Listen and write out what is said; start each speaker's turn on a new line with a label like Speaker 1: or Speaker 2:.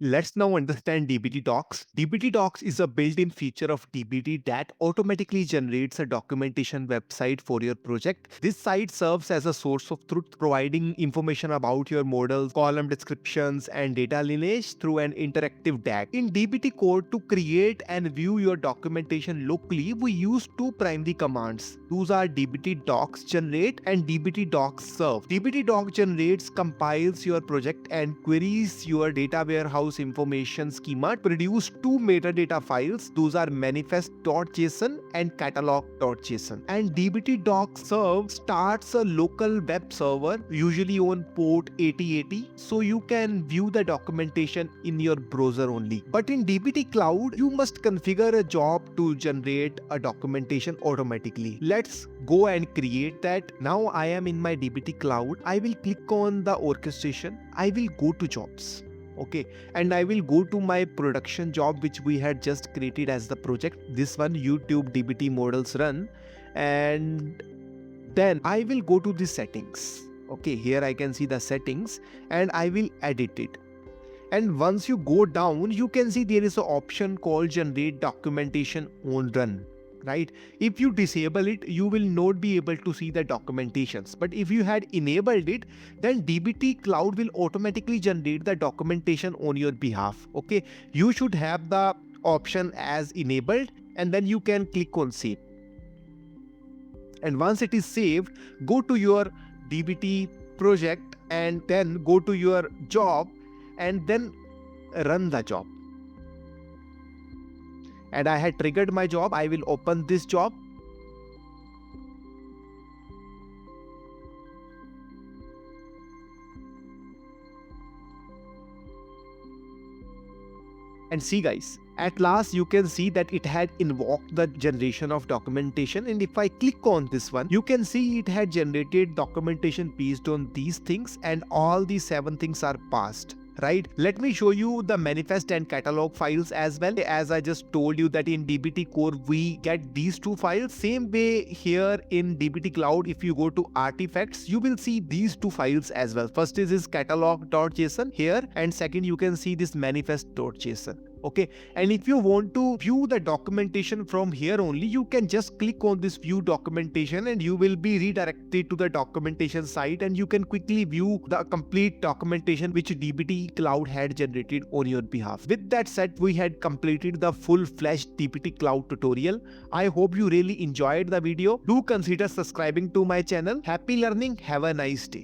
Speaker 1: Let's now understand DBT Docs. DBT Docs is a built-in feature of DBT that automatically generates a documentation website for your project. This site serves as a source of truth, providing information about your models, column descriptions, and data lineage through an interactive DAG. In DBT code, to create and view your documentation locally, we use two primary commands. Those are DBT Docs generate and DBT Docs serve. DBT Docs generates compiles your project and queries your data warehouse information schema to produce two metadata files. Those are manifest.json and catalog.json. And DBT Docs serve starts a local web server, usually on port 8080, so you can view the documentation in your browser only. But in DBT Cloud, you must configure a job to generate a documentation automatically. Let's go and create that. Now I am in my DBT Cloud. I will click on the orchestration. I will go to jobs. Okay, and I will go to my production job which we had just created as the project. This one, YouTube DBT models run, and then I will go to the settings. Okay, here I can see the settings and I will edit it. And once you go down, you can see there is an option called generate documentation on run. Right? If you disable it, you will not be able to see the documentations. But if you had enabled it, then DBT Cloud will automatically generate the documentation on your behalf. Okay, you should have the option as enabled, and then you can click on save. And once it is saved, go to your DBT project and then go to your job and then run the job. And I had triggered my job. I will open this job. And see guys, at last you can see that it had invoked the generation of documentation, and if I click on this one, you can see it had generated documentation based on these things, and all these 7 things are passed. Right? Let me show you the manifest and catalog files as well. As I just told you that in DBT core we get these 2 files. Same way here in DBT Cloud, if you go to artifacts, you will see these 2 files as well. First is catalog.json here, and second you can see this manifest.json. Okay, and if you want to view the documentation from here only, you can just click on this view documentation and you will be redirected to the documentation site, and you can quickly view the complete documentation which DBT Cloud had generated on your behalf. With that said, we had completed the full-fledged DBT Cloud tutorial. I hope you really enjoyed the video. Do consider subscribing to my channel. Happy learning. Have a nice day.